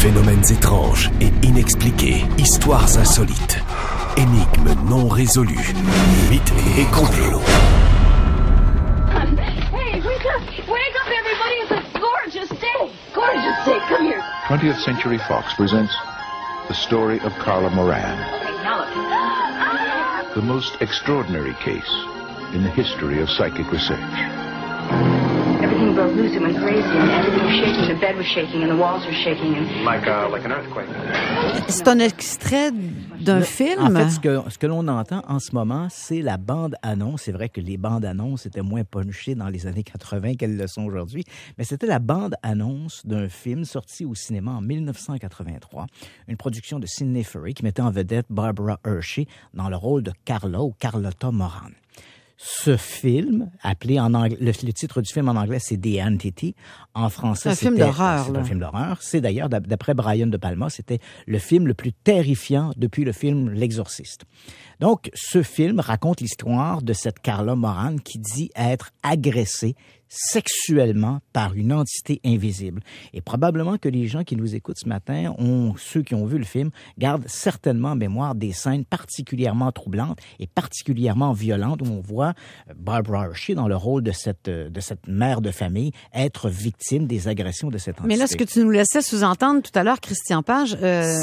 Phénomènes étranges et inexpliqués, histoires insolites, énigmes non résolues, mythes et complots. Hey, wake up everybody, it's a gorgeous day. Gorgeous day, come here. 20th Century Fox presents the story of Carla Moran. Okay, now look. The most extraordinary case in the history of psychic research. Everything broke loose, it went crazy, and everything was shaking, the bed was shaking, and the walls were shaking. And... Like an earthquake. C'est un extrait d'un film. En fait, ce que l'on entend en ce moment, c'est la bande-annonce. C'est vrai que les bandes-annonces étaient moins punchées dans les années 80 qu'elles le sont aujourd'hui, mais c'était la bande-annonce d'un film sorti au cinéma en 1983, une production de Sidney Furie qui mettait en vedette Barbara Hershey dans le rôle de Carla ou Carlotta Moran. Ce film, appelé en anglais, le titre du film en anglais, c'est The Entity. En français, c'est un film d'horreur. C'est un film d'horreur. C'est d'ailleurs, d'après Brian De Palma, c'était le film le plus terrifiant depuis le film L'Exorciste. Donc, ce film raconte l'histoire de cette Carla Moran qui dit être agressée sexuellement par une entité invisible. Et probablement que les gens qui nous écoutent ce matin, ceux qui ont vu le film, gardent certainement en mémoire des scènes particulièrement troublantes et particulièrement violentes où on voit Barbara Hershey dans le rôle de cette mère de famille être victime des agressions de cette entité. Mais là, ce que tu nous laissais sous-entendre tout à l'heure, Christian Page,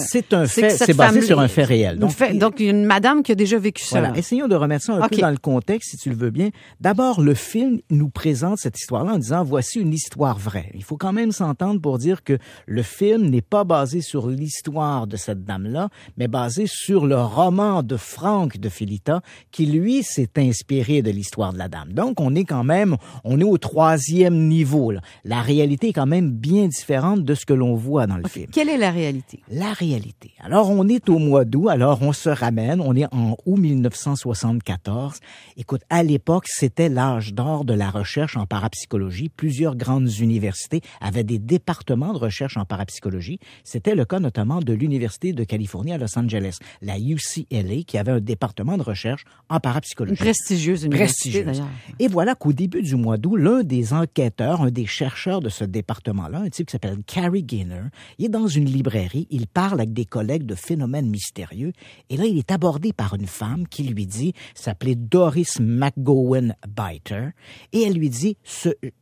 c'est un fait, c'est basé sur un fait réel. Donc, il y a une madame qui a déjà vécu ça. Voilà. Essayons de remettre ça un peu dans le contexte, si tu le veux bien. D'abord, le film nous présente cette histoire-là en disant, voici une histoire vraie. Il faut quand même s'entendre pour dire que le film n'est pas basé sur l'histoire de cette dame-là, mais basé sur le roman de Frank de Filita, qui, lui, s'est inspiré de l'histoire de la dame. Donc, on est au 3e niveau, là. La réalité est quand même bien différente de ce que l'on voit dans le film. Quelle est la réalité? La réalité. Alors, on est au mois d'août, alors on se ramène, on est en août 1974. Écoute, à l'époque, c'était l'âge d'or de la recherche en parapsychologie. Plusieurs grandes universités avaient des départements de recherche en parapsychologie. C'était le cas notamment de l'Université de Californie à Los Angeles, la UCLA, qui avait un département de recherche en parapsychologie. Une prestigieuse université, d'ailleurs. Et voilà qu'au début du mois d'août, l'un des enquêteurs, un des chercheurs de ce département-là, un type qui s'appelle Cary Gaynor, il est dans une librairie, il parle avec des collègues de phénomènes mystérieux, et là, il est abordé par une femme qui lui dit, s'appelait Doris McGowan Biter, et elle lui dit,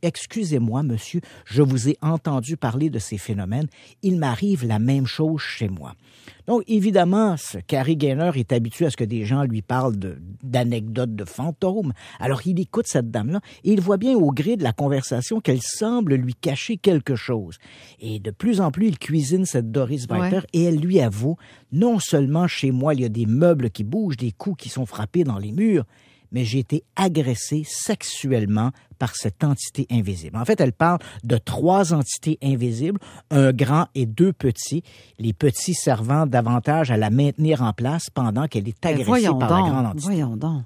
excusez-moi, monsieur, je vous ai entendu parler de ces phénomènes, il m'arrive la même chose chez moi. Donc, évidemment, Cary Gaynor est habitué à ce que des gens lui parlent d'anecdotes de fantômes. Alors, il écoute cette dame-là et il voit bien au gré de la conversation qu'elle semble lui cacher quelque chose. Et de plus en plus, il cuisine cette Doris Biter et elle lui avoue, non seulement chez moi, il y a des meubles qui bougent, des coups qui sont frappés dans les murs, mais j'ai été agressée sexuellement par cette entité invisible. En fait, elle parle de 3 entités invisibles, un grand et 2 petits, les petits servant davantage à la maintenir en place pendant qu'elle est agressée par la grande entité. Voyons donc.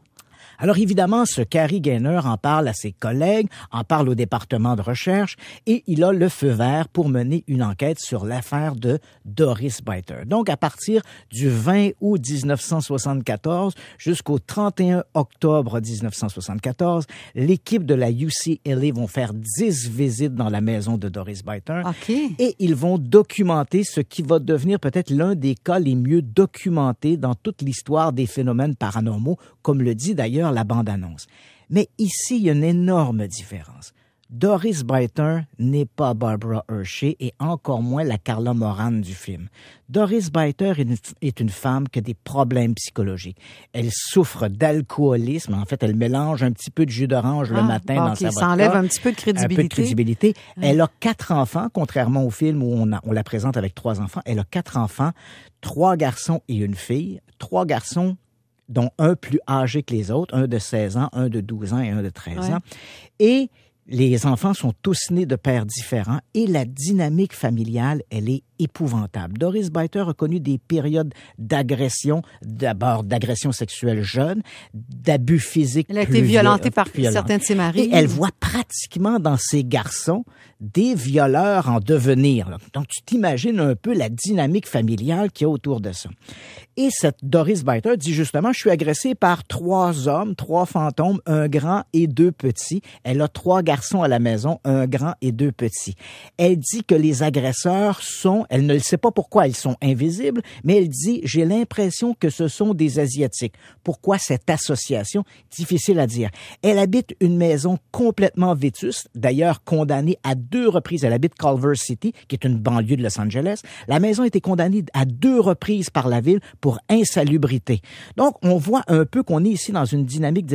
Alors évidemment, ce Cary Gaynor en parle à ses collègues, en parle au département de recherche et il a le feu vert pour mener une enquête sur l'affaire de Doris Biter. Donc à partir du 20 août 1974 jusqu'au 31 octobre 1974, l'équipe de la UCLA vont faire 10 visites dans la maison de Doris Biter et ils vont documenter ce qui va devenir peut-être l'un des cas les mieux documentés dans toute l'histoire des phénomènes paranormaux, comme le dit d'ailleurs la bande-annonce. Mais ici, il y a une énorme différence. Doris Biter n'est pas Barbara Hershey et encore moins la Carla Moran du film. Doris Biter est une femme qui a des problèmes psychologiques. Elle souffre d'alcoolisme. En fait, elle mélange un petit peu de jus d'orange le matin dans sa vodka. Ça enlève un petit peu de crédibilité. Un peu de crédibilité. Elle a 4 enfants, contrairement au film où on la présente avec 3 enfants. Elle a 4 enfants, 3 garçons et une fille. 3 garçons dont un plus âgé que les autres, un de 16 ans, un de 12 ans et un de 13 ans. Et les enfants sont tous nés de pères différents et la dynamique familiale, elle est épouvantable. Doris Biter a connu des périodes d'agression, d'abord d'agression sexuelle jeune, d'abus physiques. Elle a été violentée par certains de ses maris. Et elle voit pratiquement dans ces garçons des violeurs en devenir. Là. Donc, tu t'imagines un peu la dynamique familiale qu'il y a autour de ça. Et cette Doris Biter dit justement, je suis agressée par 3 hommes, 3 fantômes, un grand et 2 petits. Elle a 3 garçons garçons à la maison, un grand et 2 petits. Elle dit que les agresseurs elle ne le sait pas pourquoi ils sont invisibles, mais elle dit, j'ai l'impression que ce sont des Asiatiques. Pourquoi cette association? Difficile à dire. Elle habite une maison complètement vétuste, d'ailleurs condamnée à 2 reprises. Elle habite Culver City, qui est une banlieue de Los Angeles. La maison a été condamnée à 2 reprises par la ville pour insalubrité. Donc, on voit un peu qu'on est ici dans une dynamique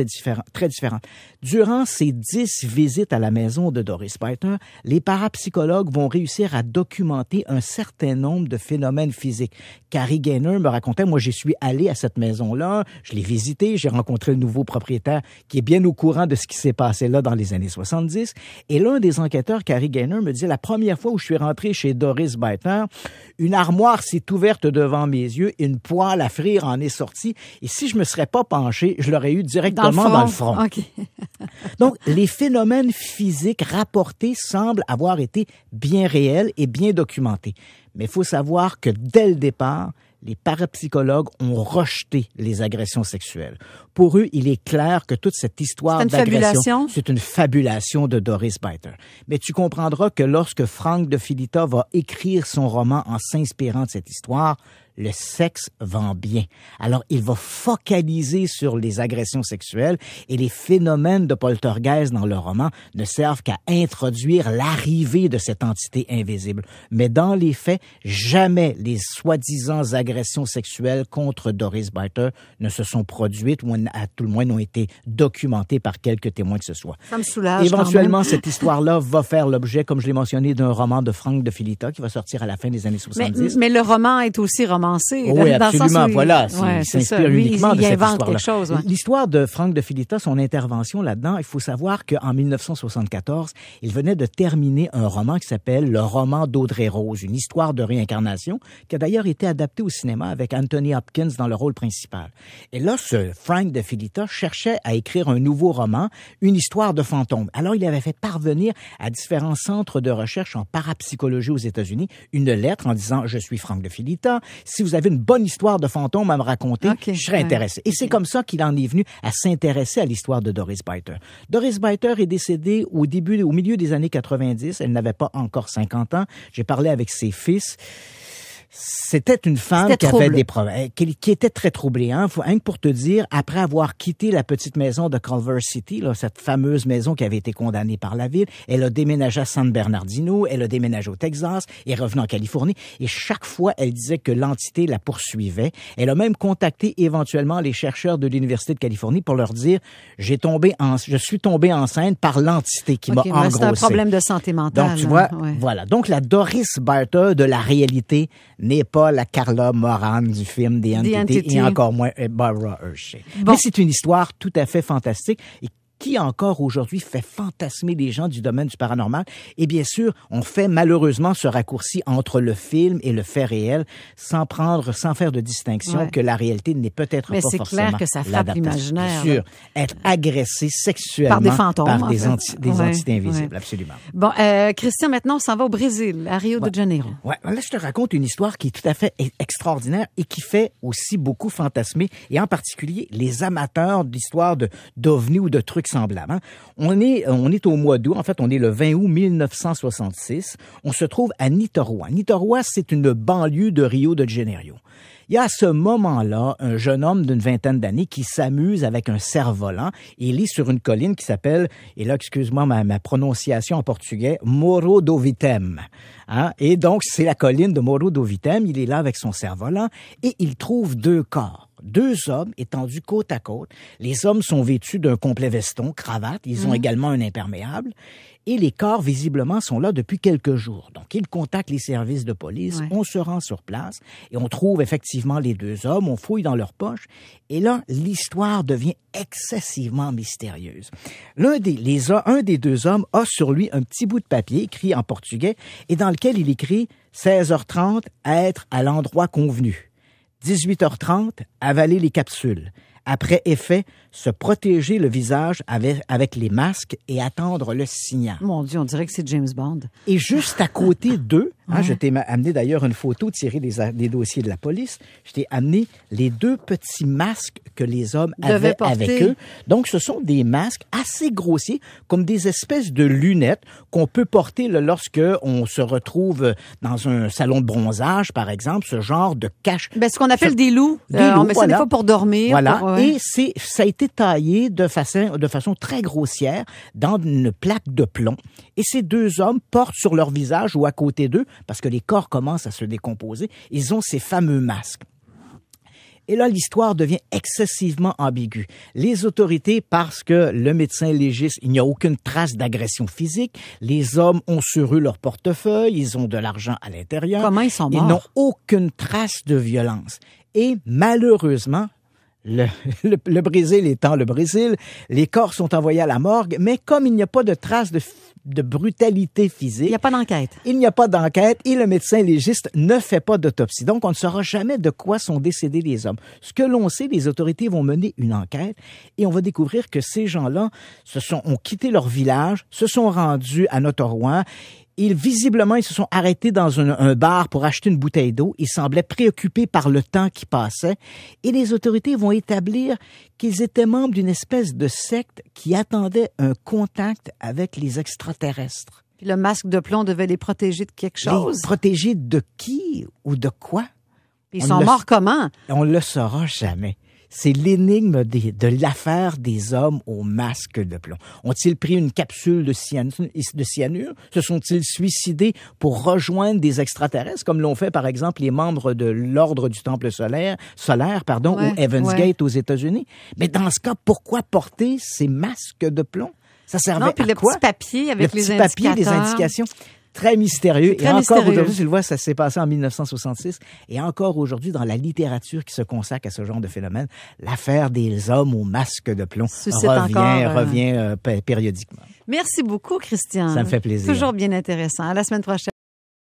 très différente. Durant ces 10 visites à la maison de Doris Biter, les parapsychologues vont réussir à documenter un certain nombre de phénomènes physiques. Carrie Gaynor me racontait, moi, j'y suis allé à cette maison-là, je l'ai visitée, j'ai rencontré le nouveau propriétaire qui est bien au courant de ce qui s'est passé là dans les années 70. Et l'un des enquêteurs, Carrie Gaynor, me dit, la première fois où je suis rentré chez Doris Biter, une armoire s'est ouverte devant mes yeux et une poêle à frire en est sortie. Et si je me serais pas penché, je l'aurais eu directement dans le front. Okay. Donc, les phénomènes physiques rapportés semblent avoir été bien réels et bien documentés. Mais il faut savoir que dès le départ, les parapsychologues ont rejeté les agressions sexuelles. Pour eux, il est clair que toute cette histoire d'agression, c'est une fabulation de Doris Biter. Mais tu comprendras que lorsque Frank de Filita va écrire son roman en s'inspirant de cette histoire, le sexe vend bien. Alors, il va focaliser sur les agressions sexuelles et les phénomènes de poltergeist dans le roman ne servent qu'à introduire l'arrivée de cette entité invisible. Mais dans les faits, jamais les soi-disant agressions sexuelles contre Doris Biter ne se sont produites ou à tout le moins n'ont été documentées par quelques témoins que ce soit. Ça me soulage. Éventuellement, cette histoire-là va faire l'objet, comme je l'ai mentionné, d'un roman de Frank de Filita qui va sortir à la fin des années 70. Mais le roman est aussi romancé. Oui, absolument. Voilà. Il s'inspire uniquement de cette histoire-là. L'histoire de Frank de Filita, son intervention là-dedans, il faut savoir qu'en 1974, il venait de terminer un roman qui s'appelle Le roman d'Audrey Rose, une histoire de réincarnation, qui a d'ailleurs été adapté au cinéma avec Anthony Hopkins dans le rôle principal. Et là, ce Frank de Filita cherchait à écrire un nouveau roman, une histoire de fantôme. Alors, il avait fait parvenir à différents centres de recherche en parapsychologie aux États-Unis une lettre en disant « Je suis Frank de Filita. Si vous avez une bonne histoire de fantôme à me raconter, je serais intéressé. » Et c'est comme ça qu'il en est venu à s'intéresser à l'histoire de Doris Biter. Doris Biter est décédée au milieu des années 90. Elle n'avait pas encore 50 ans. J'ai parlé avec ses fils. C'était une femme qui avait des problèmes, qui était très troublée. Hein? Rien que pour te dire, après avoir quitté la petite maison de Culver City, là, cette fameuse maison qui avait été condamnée par la ville, elle a déménagé à San Bernardino, elle a déménagé au Texas et est revenue en Californie. Et chaque fois, elle disait que l'entité la poursuivait. Elle a même contacté éventuellement les chercheurs de l'Université de Californie pour leur dire « Je suis tombée enceinte par l'entité qui m'a engrossée. » C'est un problème de santé mentale. Donc, tu vois, voilà. Donc, la Doris Biter de la réalité n'est pas la Carla Moran du film The Entity et encore moins Barbara Hershey. Bon. Mais c'est une histoire tout à fait fantastique et qui encore aujourd'hui fait fantasmer les gens du domaine du paranormal. Et bien sûr, on fait malheureusement ce raccourci entre le film et le fait réel sans faire de distinction que la réalité n'est peut-être pas forcément clair que ça frappe l'imaginaire. Bien sûr, être agressé sexuellement par des fantômes, par des entités invisibles, absolument. Bon, Christian, maintenant, on s'en va au Brésil, à Rio de Janeiro. Ouais, là, je te raconte une histoire qui est tout à fait extraordinaire et qui fait aussi beaucoup fantasmer, et en particulier les amateurs d'histoires d'ovnis ou de trucs semblables. Hein. On est au mois d'août, en fait, on est le 20 août 1966. On se trouve à Niterói. Niterói, c'est une banlieue de Rio de Janeiro. Il y a à ce moment-là un jeune homme d'une vingtaine d'années qui s'amuse avec un cerf-volant. Il est sur une colline qui s'appelle, et là, excuse-moi ma prononciation en portugais, Morro do Vitem. Hein? Et donc, c'est la colline de Morro do Vitem. Il est là avec son cerf-volant et il trouve 2 corps. 2 hommes étendus côte à côte. Les hommes sont vêtus d'un complet veston, cravate. Ils ont également un imperméable. Et les corps, visiblement, sont là depuis quelques jours. Donc, ils contactent les services de police. On se rend sur place et on trouve effectivement les 2 hommes. On fouille dans leurs poches. Et là, l'histoire devient excessivement mystérieuse. Un des 2 hommes a sur lui un petit bout de papier écrit en portugais et dans lequel il écrit 16h30, être à l'endroit convenu. 18h30, avaler les capsules. Après effet, se protéger le visage avec les masques et attendre le signal. Mon Dieu, on dirait que c'est James Bond. Et juste à côté d'eux, Hein, je t'ai amené d'ailleurs une photo tirée des dossiers de la police. Je t'ai amené les 2 petits masques que les hommes avaient avec eux. Donc, ce sont des masques assez grossiers, comme des espèces de lunettes qu'on peut porter lorsque on se retrouve dans un salon de bronzage, par exemple, ce genre de cache. Ben, ce qu'on appelle des loups. On met ça des fois pour dormir. Voilà. Et ça a été taillé de façon très grossière dans une plaque de plomb. Et ces 2 hommes portent sur leur visage ou à côté d'eux, parce que les corps commencent à se décomposer, ils ont ces fameux masques. Et là, l'histoire devient excessivement ambiguë. Les autorités, parce que le médecin légiste, il n'y a aucune trace d'agression physique. Les hommes ont sur eux leur portefeuille, ils ont de l'argent à l'intérieur. Comment ils sont morts? Ils n'ont aucune trace de violence. Et malheureusement, le Brésil étant le Brésil, les corps sont envoyés à la morgue, mais comme il n'y a pas de traces de brutalité physique. Il n'y a pas d'enquête. Il n'y a pas d'enquête et le médecin légiste ne fait pas d'autopsie. Donc, on ne saura jamais de quoi sont décédés les hommes. Ce que l'on sait, les autorités vont mener une enquête et on va découvrir que ces gens-là ont quitté leur village, se sont rendus à Nottorouen. Visiblement, ils se sont arrêtés dans un bar pour acheter une bouteille d'eau. Ils semblaient préoccupés par le temps qui passait. Et les autorités vont établir qu'ils étaient membres d'une espèce de secte qui attendait un contact avec les extraterrestres. Puis le masque de plomb devait les protéger de quelque chose. Les protéger de qui ou de quoi? Puis ils sont morts comment? On ne le saura jamais. C'est l'énigme de l'affaire des hommes au masque de plomb. Ont-ils pris une capsule de cyanure? Se sont-ils suicidés pour rejoindre des extraterrestres, comme l'ont fait, par exemple, les membres de l'Ordre du Temple solaire, ou Heaven's Gate aux États-Unis? Mais dans ce cas, pourquoi porter ces masques de plomb? Ça servait à quoi? Le petit papier avec les indicateurs. Le petit papier des indications. Très mystérieux. Et encore aujourd'hui, tu le vois, ça s'est passé en 1966. Et encore aujourd'hui, dans la littérature qui se consacre à ce genre de phénomène, l'affaire des hommes au masque de plomb revient périodiquement. Merci beaucoup, Christian. Ça me fait plaisir. Toujours bien intéressant. À la semaine prochaine.